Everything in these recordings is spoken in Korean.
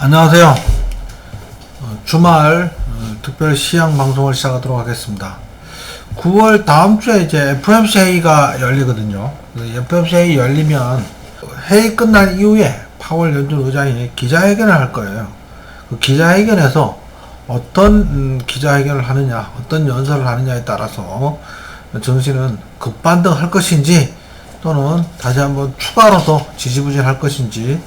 안녕하세요. 주말 특별 시향 방송을 시작하도록 하겠습니다. 9월 다음 주에 이제 FOMC 회의가 열리거든요. FOMC 회의 열리면 회의 끝난 이후에 파월 연준 의장이 기자회견을 할 거예요. 그 기자회견에서 어떤 기자회견을 하느냐, 어떤 연설을 하느냐에 따라서 증시는 급반등할 것인지 또는 다시 한번 추가로서 지지부진할 것인지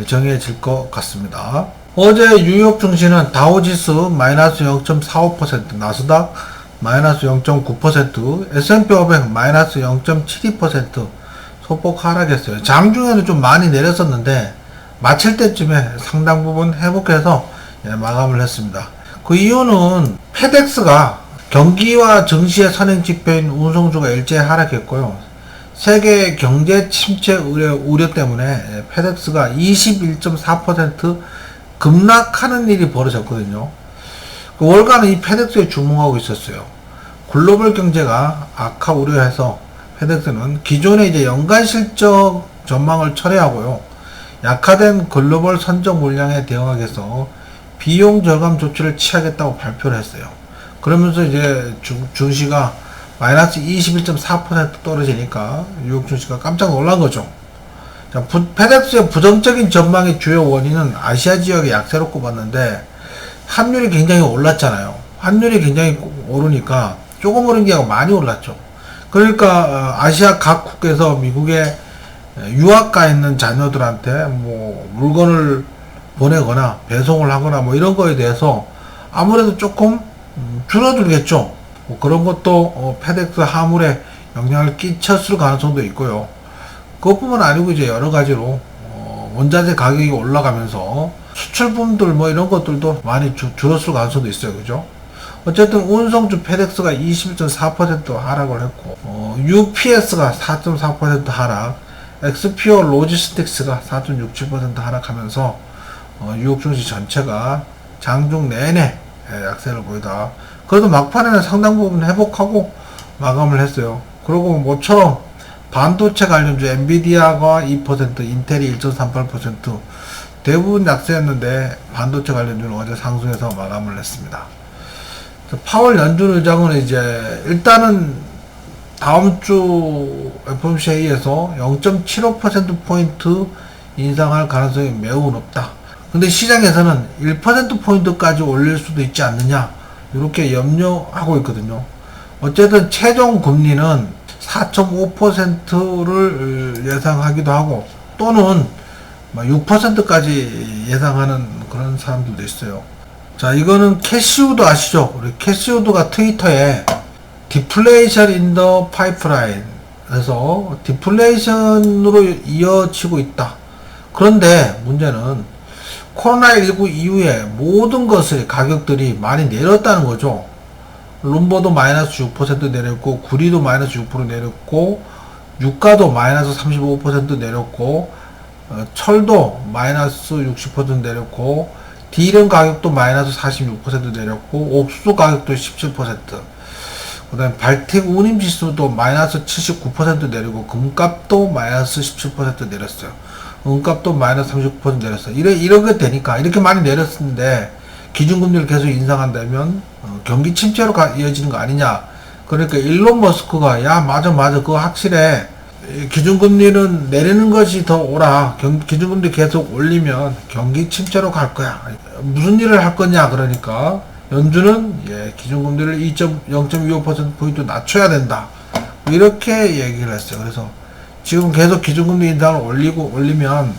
정해질 것 같습니다. 어제 뉴욕 증시는 다우지수 마이너스 0.45%, 나스닥 마이너스 0.9%, S&P 500 마이너스 0.72% 소폭 하락했어요. 장중에는 좀 많이 내렸었는데 마칠 때쯤에 상당 부분 회복해서 마감을 했습니다. 그 이유는 페덱스가 경기와 증시의 선행지표인 운송주가 일제히 하락했고요. 세계 경제 침체 우려 때문에 페덱스가 21.4% 급락하는 일이 벌어졌거든요. 그 월가는 이 페덱스에 주목하고 있었어요. 글로벌 경제가 악화 우려해서 페덱스는 기존의 이제 연간 실적 전망을 철회하고요. 약화된 글로벌 선적 물량에 대응하기 위해서 비용 절감 조치를 취하겠다고 발표를 했어요. 그러면서 이제 증시가 마이너스 21.4% 떨어지니까 뉴욕 증시가 깜짝 놀란 거죠. 자, 페덱스의 부정적인 전망의 주요 원인은 아시아 지역의 약세로 꼽았는데 환율이 굉장히 올랐잖아요. 환율이 굉장히 오르니까 조금 오른 게 아니고 많이 올랐죠. 그러니까 아시아 각국에서 미국에 유학 가 있는 자녀들한테 뭐 물건을 보내거나 배송을 하거나 뭐 이런 거에 대해서 아무래도 조금 줄어들겠죠. 뭐 그런 것도 페덱스 하물에 영향을 끼쳤을 가능성도 있고요. 그것뿐만 아니고 이제 여러 가지로 원자재 가격이 올라가면서 수출품들 뭐 이런 것들도 많이 줄었을 가능성도 있어요. 그죠? 어쨌든 운송주 페덱스가 21.4% 하락을 했고 UPS가 4.4% 하락, XPO 로지스틱스가 4.67% 하락하면서 뉴욕 증시 전체가 장중 내내 약세를 보이다. 그래도 막판에는 상당 부분 회복하고 마감을 했어요. 그리고 모처럼 반도체 관련주 엔비디아가 2%, 인텔이 1.38% 대부분 약세였는데 반도체 관련주는 어제 상승해서 마감을 했습니다. 파월 연준 의장은 이제 일단은 다음 주 FOMC 회의에서 0.75%포인트 인상할 가능성이 매우 높다. 근데 시장에서는 1%포인트까지 올릴 수도 있지 않느냐, 이렇게 염려하고 있거든요. 어쨌든 최종 금리는 4.5%를 예상하기도 하고 또는 6%까지 예상하는 그런 사람들도 있어요. 자, 이거는 캐시우드 아시죠? 우리 캐시우드가 트위터에 디플레이션 인 더 파이프라인 그래서 디플레이션으로 이어지고 있다. 그런데 문제는 코로나19 이후에 모든 것의 가격들이 많이 내렸다는 거죠. 룸버도 마이너스 6% 내렸고, 구리도 마이너스 6% 내렸고, 유가도 마이너스 35% 내렸고, 철도 마이너스 60% 내렸고, 디램 가격도 마이너스 46% 내렸고, 옥수수 가격도 17%, 그 다음에 발텍 운임 지수도 마이너스 79% 내리고, 금값도 마이너스 17% 내렸어요. 은값도 마이너스 39% 내렸어요. 이렇게 되니까, 이렇게 많이 내렸는데, 기준금리를 계속 인상한다면, 경기 침체로 이어지는 거 아니냐. 그러니까 일론 머스크가, 야, 맞아. 그거 확실해. 기준금리는 내리는 것이 더 옳아. 기준금리 계속 올리면 경기 침체로 갈 거야. 무슨 일을 할 거냐. 그러니까, 연준은, 기준금리를 0.25%포인트 낮춰야 된다. 이렇게 얘기를 했어요. 그래서, 지금 계속 기준금리 인상을 올리면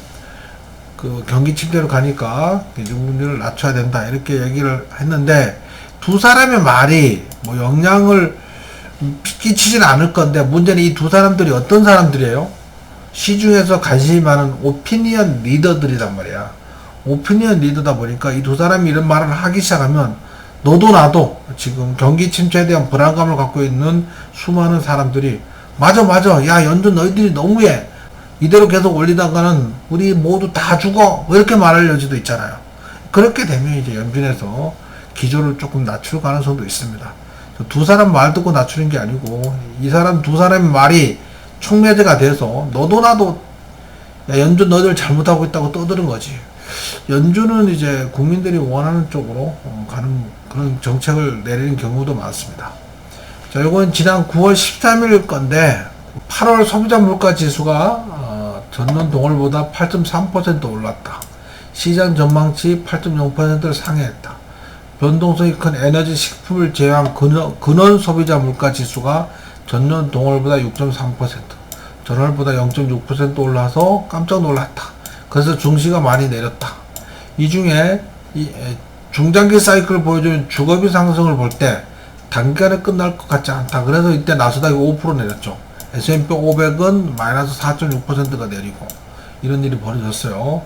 그 경기 침체로 가니까 기준금리를 낮춰야 된다 이렇게 얘기를 했는데 두 사람의 말이 뭐 영향을 끼치진 않을 건데 문제는 이 두 사람들이 어떤 사람들이에요? 시중에서 관심이 많은 오피니언 리더들이란 말이야. 오피니언 리더다 보니까 이 두 사람이 이런 말을 하기 시작하면 너도 나도 지금 경기 침체에 대한 불안감을 갖고 있는 수많은 사람들이 맞아. 야, 연준 너희들이 너무해. 이대로 계속 올리다가는 우리 모두 다 죽어. 이렇게 말할 여지도 있잖아요. 그렇게 되면 이제 연준에서 기조를 조금 낮출 가능성도 있습니다. 두 사람 말 듣고 낮추는 게 아니고 이 사람 두 사람의 말이 촉매제가 돼서 너도 나도 야, 연준 너희들 잘못하고 있다고 떠드는 거지. 연준은 이제 국민들이 원하는 쪽으로 가는 그런 정책을 내리는 경우도 많습니다. 자, 이건 지난 9월 13일 건데 8월 소비자 물가 지수가 전년 동월보다 8.3% 올랐다. 시장 전망치 8.0%를 상회했다. 변동성이 큰 에너지 식품을 제외한 근원 소비자 물가 지수가 전년 동월보다 6.3%, 전월보다 0.6% 올라서 깜짝 놀랐다. 그래서 증시가 많이 내렸다. 이 중에 중장기 사이클을 보여주는 주거비 상승을 볼 때 단기간에 끝날 것 같지 않다. 그래서 이때 나스닥이 5% 내렸죠. S&P 500은 마이너스 4.6%가 내리고 이런 일이 벌어졌어요.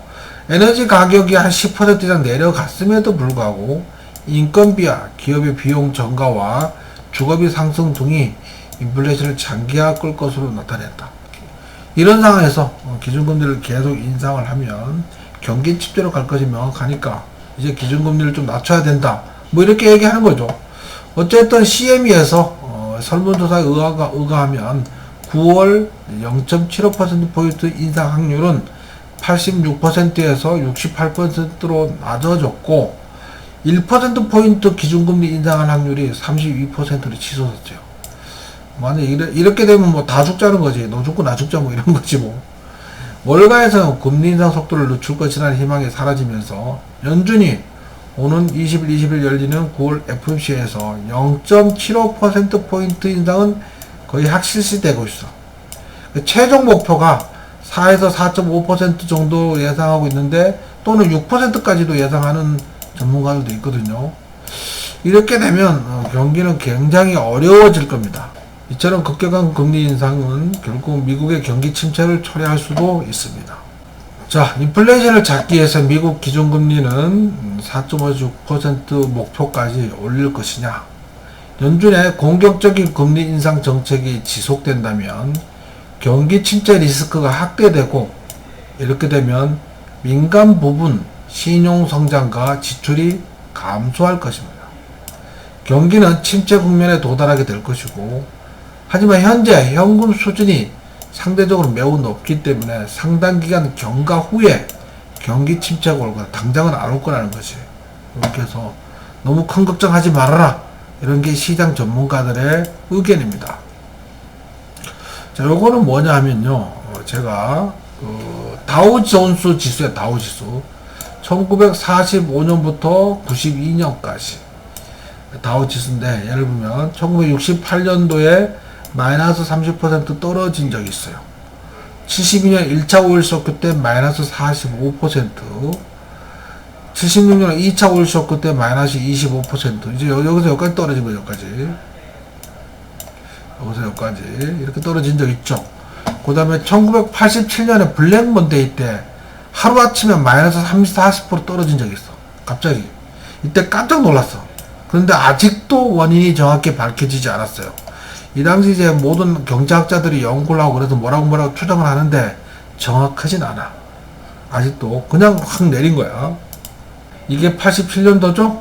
에너지 가격이 한 10% 이상 내려갔음에도 불구하고 인건비와 기업의 비용 증가와 주거비 상승 등이 인플레이션을 장기화 끌 것으로 나타냈다. 이런 상황에서 기준금리를 계속 인상을 하면 경기 침체로 갈 것이 명확하니까 이제 기준금리를 좀 낮춰야 된다. 뭐 이렇게 얘기하는 거죠. 어쨌든 CME에서 설문조사에 의거하면 9월 0.75%포인트 인상 확률은 86%에서 68%로 낮아졌고 1%포인트 기준금리 인상한 확률이 32%로 치솟았죠. 만약 이렇게 되면 뭐 다 죽자는 거지. 너 죽고 나 죽자 뭐 이런 거지 뭐. 월가에서는 금리 인상 속도를 늦출 것이라는 희망이 사라지면서 연준이 오는 20일, 20일 열리는 9월 FOMC에서 0.75%포인트 인상은 거의 확실시되고 있어. 최종 목표가 4에서 4.5% 정도 예상하고 있는데 또는 6%까지도 예상하는 전문가들도 있거든요. 이렇게 되면 경기는 굉장히 어려워질 겁니다. 이처럼 급격한 금리 인상은 결국 미국의 경기 침체를 초래할 수도 있습니다. 자, 인플레이션을 잡기 위해서 미국 기준금리는 4.56% 목표까지 올릴 것이냐. 연준의 공격적인 금리 인상 정책이 지속된다면 경기 침체 리스크가 확대되고 이렇게 되면 민간 부분 신용 성장과 지출이 감소할 것입니다. 경기는 침체 국면에 도달하게 될 것이고 하지만 현재 현금 수준이 상대적으로 매우 높기 때문에 상당 기간 경과 후에 경기 침체가 올 거다. 당장은 안 올 거라는 것이. 이렇게 해서 너무 큰 걱정하지 말아라. 이런 게 시장 전문가들의 의견입니다. 자, 요거는 뭐냐 하면요. 제가 다우존스 지수에 다우지수 1945년부터 92년까지 다우지수인데 예를 보면 1968년도에 마이너스 30% 떨어진 적이 있어요. 72년 1차 오일 쇼크 때 마이너스 45%, 76년 2차 오일 쇼크 때 마이너스 25%, 이제 여기서 여기까지 떨어진 거예요, 여기까지. 여기서 여기까지. 이렇게 떨어진 적 있죠. 그 다음에 1987년에 블랙 먼데이 때 하루아침에 마이너스 30, 40% 떨어진 적이 있어. 갑자기. 이때 깜짝 놀랐어. 그런데 아직도 원인이 정확히 밝혀지지 않았어요. 이 당시 이제 모든 경제학자들이 연구를 하고 그래서 뭐라고 추정을 하는데 정확하진 않아. 아직도 그냥 확 내린 거야. 이게 87년도죠?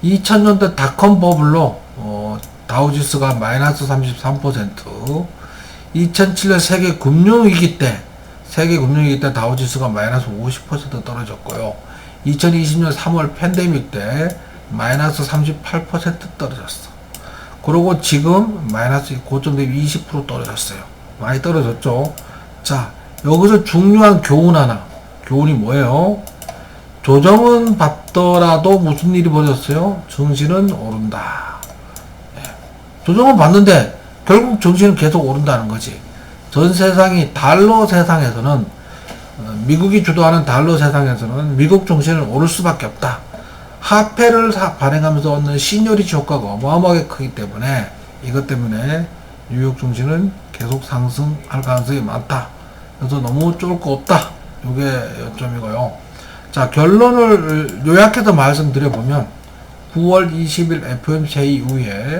2000년대 닷컴 버블로 다우지수가 마이너스 33%, 2007년 세계 금융위기 때 다우지수가 마이너스 50% 떨어졌고요. 2020년 3월 팬데믹 때 마이너스 38% 떨어졌어. 그리고 지금 마이너스 고점 대비 20% 떨어졌어요. 많이 떨어졌죠. 자, 여기서 중요한 교훈 하나. 교훈이 뭐예요? 조정은 받더라도 무슨 일이 벌어졌어요? 증시는 오른다. 네. 조정은 받는데 결국 증시는 계속 오른다는 거지. 전 세상이 달러 세상에서는 미국이 주도하는 달러 세상에서는 미국 증시는 오를 수밖에 없다. 화폐를 발행하면서 얻는 시니어리티 효과가 어마어마하게 크기 때문에 이것 때문에 뉴욕 증시는 계속 상승할 가능성이 많다. 그래서 너무 쫄 거 없다. 이게 요점이고요. 자, 결론을 요약해서 말씀드려보면 9월 20일 FOMC 회의 이후에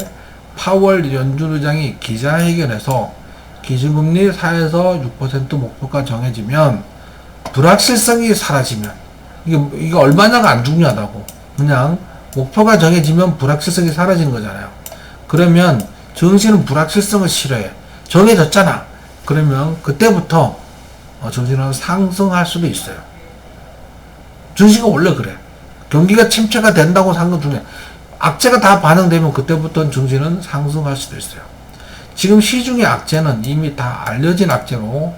파월 연준 의장이 기자회견에서 기준금리 4에서 6% 목표가 정해지면 불확실성이 사라지면 이게 얼마냐가 안 중요하다고. 그냥 목표가 정해지면 불확실성이 사라지는 거잖아요. 그러면 증시는 불확실성을 싫어해. 정해졌잖아. 그러면 그때부터 증시는 상승할 수도 있어요. 증시가 원래 그래. 경기가 침체가 된다고 상승 중에 악재가 다 반영되면 그때부터는 증시는 상승할 수도 있어요. 지금 시중의 악재는 이미 다 알려진 악재로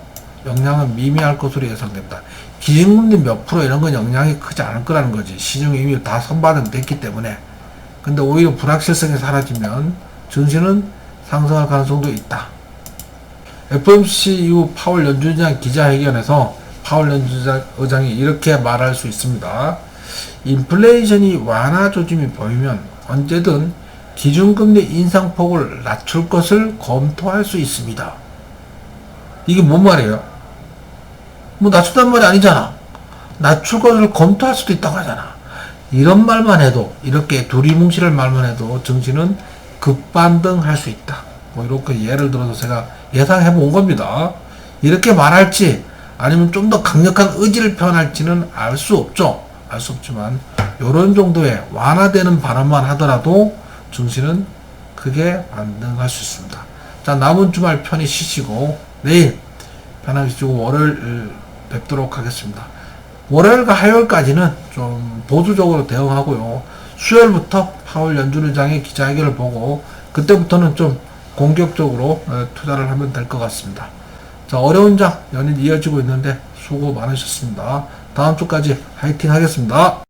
영향은 미미할 것으로 예상됩니다. 기준금리 몇 프로 이런 건 영향이 크지 않을 거라는 거지. 시중에 이미 다 선반영됐기 때문에. 근데 오히려 불확실성이 사라지면 증시는 상승할 가능성도 있다. FOMC 이후 파월 연준의장 기자회견에서 파월 연준의장이 이렇게 말할 수 있습니다. 인플레이션이 완화 조짐이 보이면 언제든 기준금리 인상폭을 낮출 것을 검토할 수 있습니다. 이게 뭔 말이에요? 뭐 낮춘단 말이 아니잖아. 낮출 것을 검토할 수도 있다고 하잖아. 이런 말만 해도, 이렇게 두리뭉실할 말만 해도 증시는 급반등할 수 있다. 뭐 이렇게 예를 들어서 제가 예상해 본 겁니다. 이렇게 말할지 아니면 좀 더 강력한 의지를 표현할지는 알 수 없죠. 알 수 없지만 이런 정도의 완화되는 발언만 하더라도 증시는 크게 반등할 수 있습니다. 자, 남은 주말 편히 쉬시고 내일 편하게 쉬고 월요일 뵙도록 하겠습니다. 월요일과 화요일까지는 좀 보수적으로 대응하고요. 수요일부터 파월 연준의장의 기자회견을 보고 그때부터는 좀 공격적으로 투자를 하면 될 것 같습니다. 자, 어려운 장 연일 이어지고 있는데 수고 많으셨습니다. 다음 주까지 화이팅 하겠습니다.